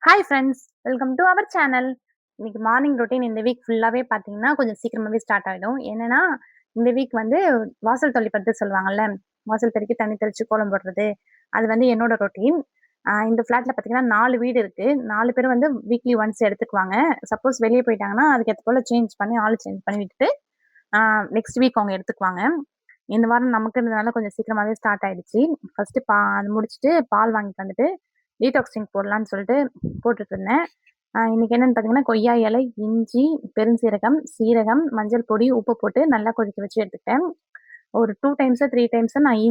Hi friends! Welcome to our channel. இன்னைக்கு morning routine இந்த week ஃபுல்லாவே பார்த்தீங்கன்னா, கொஞ்சம் சீக்கிரமாவே ஸ்டார்ட் ஆயிடும். என்னன்னா, இந்த வீக் வந்து வாசல் தொளிப்பது சொல்லுவாங்கல்ல. வாசல் பெருக்கி, தண்ணி தெளிச்சு, கோலம் போடுறது. அது வந்து என்னோட ரொட்டீன். இந்த ஃப்ளாட்ல பார்த்தீங்கன்னா 4 வீடு இருக்கு. 4 பேரும் வந்து வீக்லி ஒன்ஸ் எடுத்துக்குவாங்க. சப்போஸ் வெளிய போயிட்டாங்கன்னா, அதுக்கு ஏத்த போல சேஞ்ச் பண்ணி, ஆள் சேஞ்ச் பண்ணி விட்டுட்டு, ஆ நெக்ஸ்ட் வீக் அவங்க எடுத்துக்குவாங்க. இந்த வாரம் நமக்குன்றதுனால கொஞ்சம் சீக்கிரமாவே ஸ்டார்ட் ஆயிடுச்சு. ஃபர்ஸ்ட்டு அது முடிச்சுட்டு பால் வாங்கிட்டு வந்துட்டு, டீடாக்ஸ் ட்ரிங்க் போடலான்னு சொல்லிட்டு போட்டுட்டு இருந்தேன். இன்னைக்கு என்னன்னு பார்த்தீங்கன்னா, கொய்யா இலை, இஞ்சி, பெருஞ்சீரகம், சீரகம், மஞ்சள் பொடி, உப்பு போட்டு நல்லா கொதிக்க வச்சு எடுத்துக்கிட்டேன். ஒரு 2 டைம்ஸோ, 3 டைம்ஸோ நான்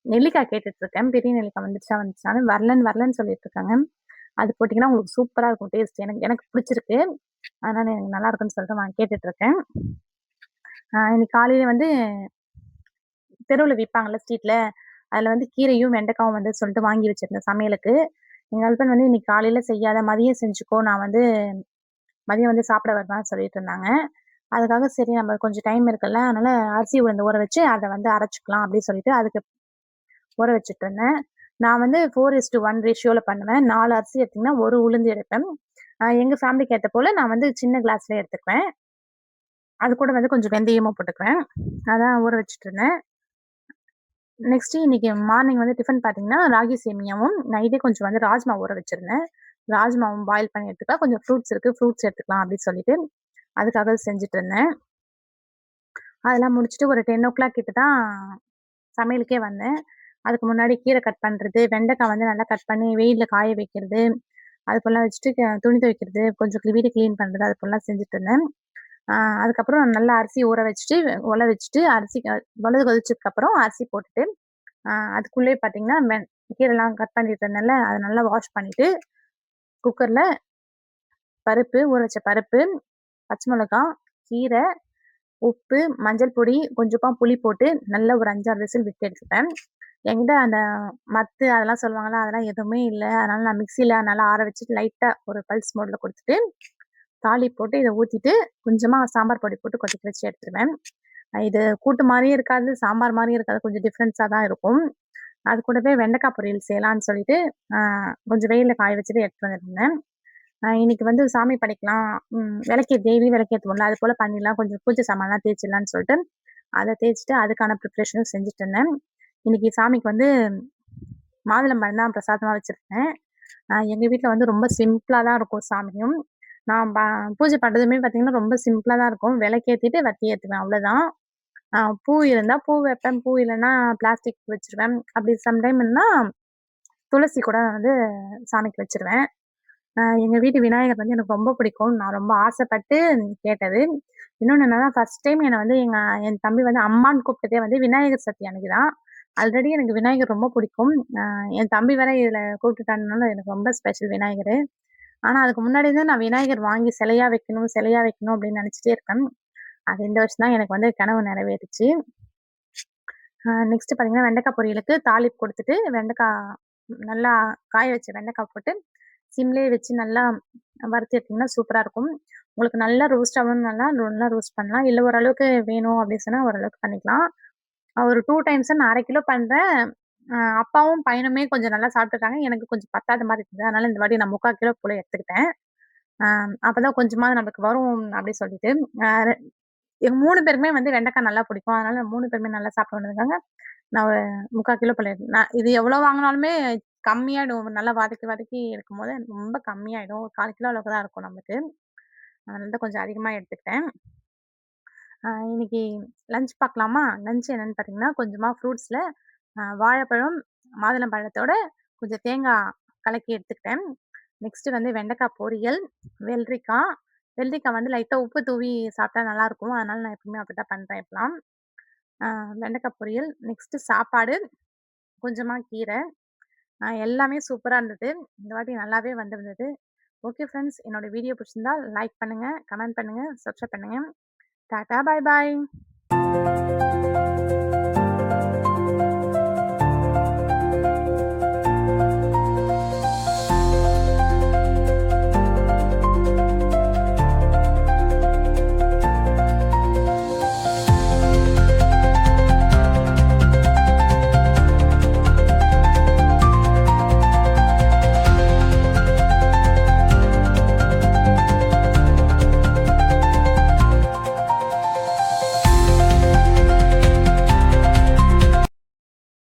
நெல்லிக்காய் கேட்டுட்டு இருக்கேன். பெரிய நெல்லிக்காய் வந்துருச்சான்னு வரலன்னு சொல்லிட்டு இருக்காங்க. அது போட்டீங்கன்னா உங்களுக்கு சூப்பரா இருக்கும் டேஸ்ட். எனக்கு எனக்கு பிடிச்சிருக்கு. அதனால எனக்கு நல்லா இருக்குன்னு சொல்லிட்டு நான் கேட்டுட்டு இருக்கேன். இன்னைக்கு காலையில வந்து தெருவுல விப்பாங்கல்ல ஸ்ட்ரீட்ல. அதுல வந்து கீரையும், வெண்டைக்காவும் வந்து சொல்லிட்டு வாங்கி வச்சிருந்தேன் சமையலுக்கு. எங்க ஹஸ்பண்ட் வந்து "இன்னைக்கு காலையில செய்யாத, மதியம் செஞ்சுக்கோ. நான் வந்து மதியம் வந்து சாப்பிட வருவேன்னு" சொல்லிட்டு இருந்தாங்க. அதுக்காக சரி நம்ம கொஞ்சம் டைம் இருக்குல்ல, அதனால அரிசி உளுந்து ஊற வச்சு அத வந்து அரைச்சுக்கலாம் அப்படின்னு சொல்லிட்டு அதுக்கு ஊற வச்சுட்டு இருந்தேன். நான் வந்து 4:1 ரேஷியோல பண்ணுவேன். 4 அரிசி எடுத்தீங்கன்னா, 1 உளுந்து எடுப்பேன். எங்க ஃபேமிலிக்கு ஏத்த போல நான் வந்து சின்ன கிளாஸ்ல எடுத்துக்குவேன். அது கூட வந்து கொஞ்சம் வெந்தயமும் போட்டுக்குவேன். அதான் ஊற வச்சுட்டு இருந்தேன். நெக்ஸ்ட்டு இன்னைக்கு மார்னிங் வந்து டிஃபன் பார்த்தீங்கன்னா, ராகி சேமியாவும், நைட்டே கொஞ்சம் வந்து ராஜ்மா ஊற வச்சிருந்தேன். ராஜ்மாவும் பாயில் பண்ணி எடுத்துக்கலாம். கொஞ்சம் ஃப்ரூட்ஸ் இருக்கு. ஃப்ரூட்ஸ் எடுத்துக்கலாம் அப்படின்னு சொல்லிட்டு, அதுக்காக செஞ்சுட்டு இருந்தேன். அதெல்லாம் முடிச்சுட்டு ஒரு 10:00 கிட்ட தான் சமையலுக்கே வந்தேன். அதுக்கு முன்னாடி கீரை கட் பண்றது, வெண்டைக்காய் வந்து நல்லா கட் பண்ணி வெயில்ல காய வைக்கிறது, அது போலாம் வச்சுட்டு துணி துவைக்கிறது, கொஞ்சம் வீடு கிளீன் பண்றது, அது போலாம் செஞ்சுட்டு இருந்தேன். ஆ அதுக்கப்புறம் நல்லா அரிசி ஊற வச்சுட்டு, ஒல வச்சுட்டு அரிசி ஒல கொதிச்சதுக்கப்புறம் அரிசி போட்டுட்டு, அதுக்குள்ளயே பார்த்தீங்கன்னா, கீரைலாம் கட் பண்ணிட்டு இருந்தேன்ல, அத நல்லா வாஷ் பண்ணிட்டு, குக்கர்ல பருப்பு, ஊற வச்ச பருப்பு, பச்சை மிளகா, கீரை, உப்பு, மஞ்சள் பொடி, கொஞ்சமா புளி போட்டு நல்லா ஒரு 5, 6 விசில் விட்டு எடுத்துப்பேன். என்கிட்ட அந்த மத்து அதெல்லாம் சொல்லுவாங்கல்ல, அதெல்லாம் எதுவுமே இல்ல. அதனால நான் மிக்ஸில நல்லா ஆற வச்சுட்டு லைட்டா ஒரு பல்ஸ் மோட்ல குடுத்துட்டு, தாளிப்பு போட்டு இத ஊத்திட்டு, கொஞ்சமா சாம்பார் பொடி போட்டு கொதிக்க வச்சு எடுத்துருவேன். இது கூட்டு மாரியும் இருக்காது, சாம்பார் மாரியும் இருக்காது. கொஞ்சம் டிஃபரன்ஸா தான் இருக்கும். அது கூடவே வெண்டைக்காய் பொரியல் செய்யலான்னு சொல்லிட்டு, அ கொஞ்சம் வெயில்ல காய வச்சுட்டு எடுத்துட்டு வந்திருந்தேன். இன்னைக்கு வந்து சாமி படைக்கலாம். டெய்லி விளக்கேத்துவோம்ல, அது போல பண்ணிடலாம். கொஞ்சம் பூஜை சாமான்லாம் தேய்ச்சிடலான்னு சொல்லிட்டு, அத தேய்ச்சுட்டு அதுக்கான ப்ரிப்பரேஷனும் செஞ்சுட்டு இருந்தேன். இன்னைக்கு சாமிக்கு வந்து மாதுளம்பழம் தான் பிரசாதமா வச்சிருக்கேன். எங்க வீட்ல வந்து ரொம்ப சிம்பிளா தான் இருக்கும் சாமியும். நான் பூஜை பண்றதுமே பார்த்தீங்கன்னா, ரொம்ப சிம்பிளா தான் இருக்கும். விளக்கேத்திட்டு வத்தி ஏத்துவேன் அவ்வளோதான். பூ இருந்தா பூ வைப்பேன். பூ இல்லன்னா பிளாஸ்டிக் வச்சுருவேன். அப்படி சம்டைம்ன்னா துளசி கூட வந்து சாமிக்கு வச்சுருவேன். எங்க வீட்டு விநாயகர் வந்து எனக்கு ரொம்ப பிடிக்கும். நான் ரொம்ப ஆசைப்பட்டு கேட்டது. இன்னொன்னு என்னன்னா, ஃபர்ஸ்ட் டைம் என்ன வந்து என் தம்பி வந்து அம்மான்னு கூப்பிட்டதே வந்து விநாயகர் சதுர்த்தி அன்னைக்கு தான். ஆல்ரெடி எனக்கு விநாயகர் ரொம்ப பிடிக்கும். என் தம்பி வேற இதுல கூப்பிட்டுட்டான்றனால எனக்கு ரொம்ப ஸ்பெஷல் விநாயகரு. ஆனா, அதுக்கு முன்னாடி இருந்து நான் விநாயகர் வாங்கி சிலையா வைக்கணும் அப்படின்னு நினைச்சுட்டே இருக்கேன். அது இந்த வருஷம் தான் எனக்கு வந்து கனவு நிறைவேறுச்சு. நெக்ஸ்ட் பார்த்தீங்கன்னா, வெண்டைக்காய் பொரியலுக்கு தாளிப்பு குடுத்துட்டு, நல்லா காய வச்ச வெண்டைக்காய் போட்டு, சிம்லயே வச்சு நல்லா வறுத்து எடுத்தீங்கன்னா சூப்பரா இருக்கும். உங்களுக்கு நல்லா ரோஸ்ட் ஆகணும்னால நல்லா ரோஸ்ட் பண்ணலாம். இல்ல ஓரளவுக்கு வேணும் அப்படின்னு சொன்னா ஓரளவுக்கு பண்ணிக்கலாம். ஒரு 2 டைம்ஸா நான் 1/2 கிலோ பண்றேன். அப்பாவும், பையனுமே கொஞ்சம் நல்லா சாப்பிட்டுருக்காங்க. எனக்கு கொஞ்சம் பத்தாத மாரி இருந்தது. அதனால இந்த வாட்டி நான் 3/4 கிலோ போல எடுத்துக்கிட்டேன். அ அப்பதான் கொஞ்சமாவது நமக்கு வரும் அப்படி சொல்லிட்டு. அ எங்க 3 பேருக்குமே வந்து வெண்டைக்காய் நல்லா பிடிக்கும். அதனால 3 பேருமே நல்லா சாப்பிடுவோன்றதுக்காக, நான் ஒரு 3/4 கிலோ போல நான் இது எவ்வளோ வாங்குனாலுமே கம்மியாயிடும். நல்லா வதக்கி வதக்கி எடுக்கும்போது எனக்கு ரொம்ப கம்மியாயிடும். ஒரு 1/4 கிலோ அளவுக்கு தான் இருக்கும் நமக்கு. அதனால தான் கொஞ்சம் அதிகமா எடுத்துக்கிட்டேன். இன்னைக்கு லஞ்ச் பார்க்கலாமா? லஞ்ச் என்னன்னு பார்த்தீங்கன்னா, கொஞ்சமா ஃப்ரூட்ஸ்ல வாழைப்பழம், மாதுளம்பழத்தோட கொஞ்சம் தேங்காய் கலக்கி எடுத்துக்கிட்டேன். நெக்ஸ்ட் வந்து வெண்டைக்காய் பொரியல், வெள்ளரிக்கா. வெள்ளரிக்காய் வந்து லைட்டா உப்பு தூவி சாப்பிட்டா நல்லாருக்கும். அதனால நான் எப்பவுமே அப்படிதான் பண்றேன் இப்பலாம். அ வெண்டைக்காய் பொரியல், நெக்ஸ்ட் சாப்பாடு, கொஞ்சமா கீரை. எல்லாமே சூப்பரா இருந்தது. இந்த வாட்டி நல்லாவே வந்திருந்தது. ஓகே ஃப்ரெண்ட்ஸ், என்னோட வீடியோ பிடிச்சிருந்தா லைக் பண்ணுங்க, கமெண்ட் பண்ணுங்க, சப்ஸ்கிரைப் பண்ணுங்க. டாடா, பாய் பாய்.